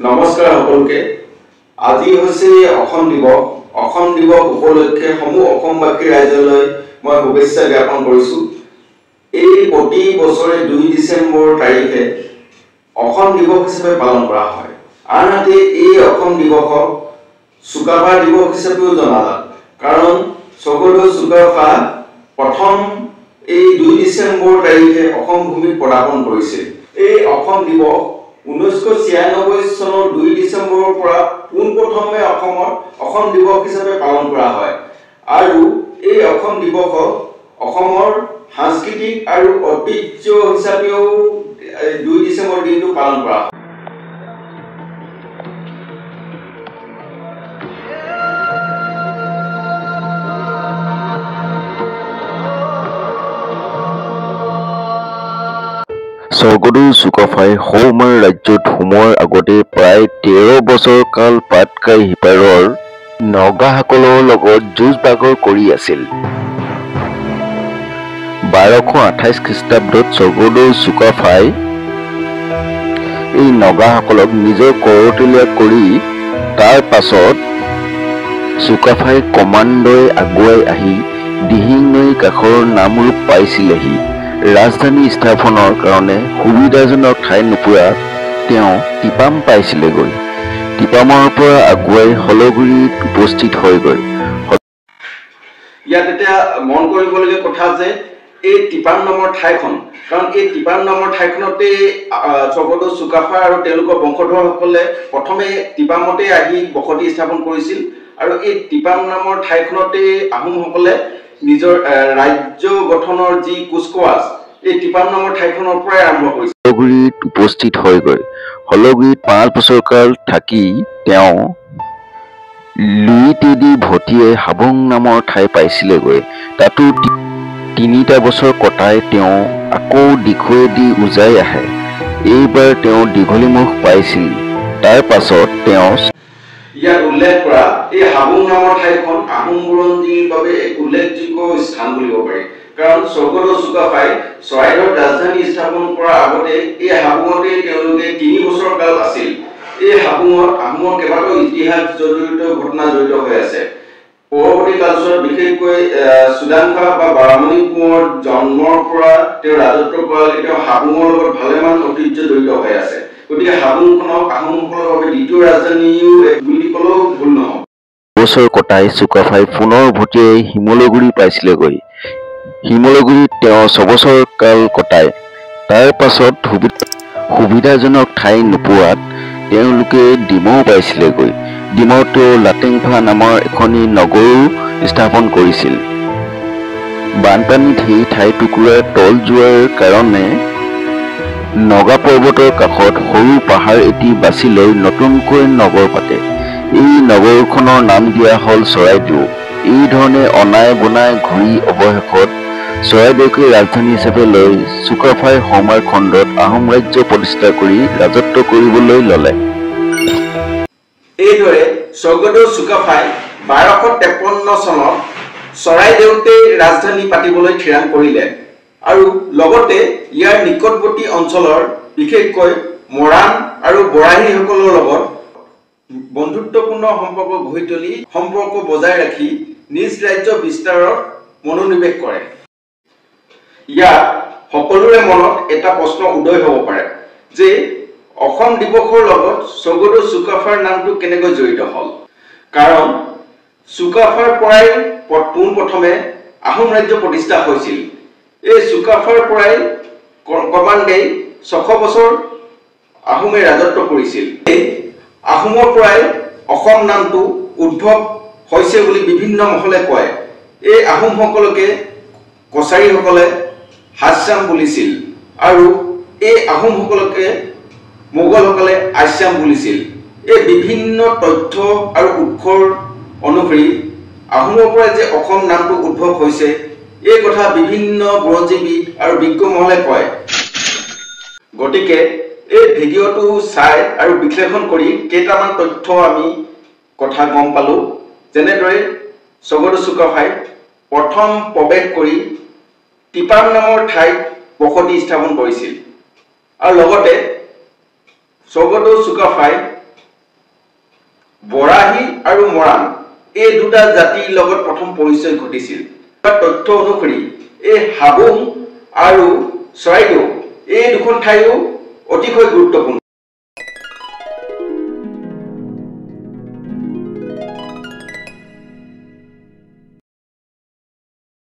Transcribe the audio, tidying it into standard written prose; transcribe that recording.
নমস্কাৰ সকলোকে। আজি হৈছে অসম দিৱস। অসম দিৱস উপলক্ষে সমূহ অসমবাসী ৰাইজলৈ মই শুভেচ্ছা জ্ঞাপন কৰিছোঁ। এই প্ৰতি বছৰে 2 ডিচেম্বৰ তাৰিখে অসম দিৱস হিচাপে পালন কৰা হয়। আনহাতে এই অসম দিৱসক চুকাফা দিৱস হিচাপেও জনাজাত, কাৰণ স্বৰ্গদেউ চুকাফা প্ৰথম এই 2 ডিচেম্বৰ তাৰিখে অসম ভূমিত পদাৰ্পণ কৰিছিল। এই অসম দিৱস 1996 চনৰ 2 ডিচেম্বৰৰ পৰা পোনপ্ৰথমে অসমত অসম দিৱস হিচাপে পালন কৰা হয় আৰু এই অসম দিৱসক অসমৰ সাংস্কৃতিক আৰু ঐতিহ্য হিচাপেও 2 ডিচেম্বৰ দিনটো পালন কৰা হয়। স্বৰ্গদেউ চুকাফাই সৌমাৰ ৰাজ্যত সোমোৱাৰ আগতে প্ৰায় 13 বছৰ কাল পাটকাই সিপাৰৰ নগাসকলৰ লগত যুঁজ বাগৰ কৰি আছিল। 1228 খ্ৰীষ্টাব্দত স্বৰ্গদেউ চুকাফাই এই নগাসকলক নিজৰ কৰতলীয়া কৰি তাৰ পাছত চুকাফাই কমাণ্ডই আগুৱাই আহি দিহিং নৈৰ কাষৰ নামৰূপ পাইছিলেহি। ৰাজধানী স্থাপনৰ কাৰণে সুবিধাজনক ঠাই নোপোৱাত তেওঁ টিপাম পাইছিলেগৈ। টিপামৰ পৰা আগুৱাই হলগুৰিত উপস্থিত হয়গৈ। ইয়াত এতিয়া মন কৰিবলগীয়া কথা যে এই টিপাম নামৰ ঠাইখন, কাৰণ এই টিপাম নামৰ ঠাইখনতে স্বৰ্গদেউ চুকাফা আৰু তেওঁলোকৰ বংশধৰসকলে প্ৰথমে টিপামতে আহি বসতি স্থাপন কৰিছিল আৰু এই টিপাম নামৰ ঠাইখনতে আহোমসকলে নিজৰ ৰাজ্য গঠনৰ যি কুচকাৱাজ এই টিপাম নামৰ ঠাইখনৰ পৰাই আৰম্ভ কৰিছিল। হলগুৰিত উপস্থিত হয়গৈ। হলগুৰিত 5 বছৰ কাল থাকি তেওঁ লুইতেদি ভটিয়াই হাবুং নামৰ ঠাই পাইছিলেগৈ। তাতো 3টা বছৰ কটাই তেওঁ আকৌ দিখৌৱেদি উজাই আহে। এইবাৰ তেওঁ দীঘলীমুখ পাইছিল। তাৰ পাছত তেওঁ ইয়াত উল্লেখ কৰা এই হাবুং নামৰ ঠাইখন আহোম বুৰঞ্জীৰ বাবে এক উল্লেখযোগ্য স্থান বুলিব পাৰি, কাৰণ স্বৰ্গদেউ চুকাফাই চৰাইদেউত ৰাজধানী স্থাপন কৰাৰ আগতে এই হাবুঙতে তেওঁলোকে 3 বছৰ কাল আছিল। এই হাবুঙত আহোমৰ কেইবাটাও ইতিহাস জড়িত ঘটনা জড়িত হৈ আছে। পৰৱৰ্তী কালছোৱাত বিশেষকৈ চুডাংফা বা বাৰামণি কোঁৱৰ জন্মৰ পৰা তেওঁ ৰাজত্ব কৰালৈকে তেওঁ হাবুঙৰ লগত ভালেমান ঐতিহ্য জড়িত হৈ আছে। গতিকে হাবুংখনক আহোমসকলৰ বাবে দ্বিতীয় ৰাজধানীও বুলি ক'লেও ভুল নহয়। বছৰ কটাই চুকাফাই পুনৰ ভটিয়াই শিমলুগুৰি পাইছিলেগৈ। শিমলুগুৰিত তেওঁ 6 বছৰ কাল কটায়। তাৰ পাছত সুবিধাজনক ঠাই নোপোৱাত তেওঁলোকে ডিমৌ পাইছিলেগৈ। ডিমৌত তেওঁ লাটেংফা নামৰ এখনি নগৰো স্থাপন কৰিছিল। বানপানীত সেই ঠাইটুকুৰা তল যোৱাৰ কাৰণে নগা পৰ্বতৰ কাষত সৰু পাহাৰ এটি বাছি লৈ নতুনকৈ নগৰ পাতে। এই নগৰখনৰ নাম দিয়া হ'ল চৰাইদেউ। এই ধৰণে অনাই বনাই ঘূৰি অৱশেষত চৰাইদেউকে ৰাজধানী হিচাপে লৈ চুকাফাই সৌমাৰ খণ্ডত আহোম ৰাজ্য প্ৰতিষ্ঠা কৰি ৰাজত্ব কৰিবলৈ ল'লে। এইদৰে স্বৰ্গদেউ চুকাফাই 1253 চনত চৰাইদেউতে ৰাজধানী পাতিবলৈ থিৰাং কৰিলে আৰু লগতে ইয়াৰ নিকটৱৰ্তী অঞ্চলৰ বিশেষকৈ মৰাণ আৰু বৰাহীসকলৰ লগত বন্ধুত্বপূৰ্ণ সম্পৰ্ক গঢ়ি তুলি সম্পৰ্ক বজাই ৰাখি নিজ ৰাজ্য বিস্তাৰৰ মনোনিৱেশ কৰে। ইয়াত সকলোৰে মনত এটা প্ৰশ্ন উদয় হ'ব পাৰে যে অসম দিৱসৰ লগত স্বৰ্গদেউ চুকাফাৰ নামটো কেনেকৈ জড়িত হ'ল। কাৰণ চুকাফাৰ পৰাই পোনপ্ৰথমে আহোম ৰাজ্য প্ৰতিষ্ঠা হৈছিল। এই চুকাফাৰ পৰাই ক্ৰমান্বয়ে 600 বছৰ আহোমে ৰাজত্ব কৰিছিল। এই আহোমৰ পৰাই অসম নামটো উদ্ভৱ হৈছে বুলি বিভিন্ন মহলে কয়। এই আহোমসকলকে কছাৰীসকলে হাছাম বুলিছিল আৰু এই আহোমসকলকে মোগলসকলে আছাম বুলিছিল। এই বিভিন্ন তথ্য আৰু উৎসৰ অনুসৰি আহোমৰ পৰাই যে অসম নামটো উদ্ভৱ হৈছে এই কথা বিভিন্ন বুৰঞ্জীবিদ আৰু বিজ্ঞ মহলে কয়। গতিকে এই ভিডিঅ'টো চাই আৰু বিশ্লেষণ কৰি কেইটামান তথ্য আমি কথা গম পালো। যেনেদৰে স্বৰ্গদেউ চুকাফাই প্ৰথম প্ৰৱেশ কৰি টিপাম নামৰ ঠাইত বসতি স্থাপন কৰিছিল আৰু লগতে স্বৰ্গদেউ চুকাফাই মৰাণ এই দুটা জাতিৰ লগত প্ৰথম পৰিচয় ঘটিছিল। তথ্য অনুসৰি এই হাবুং আৰু চৰাইদেউ এই দুখন ঠাইও অতিশয় গুৰুত্বপূৰ্ণ।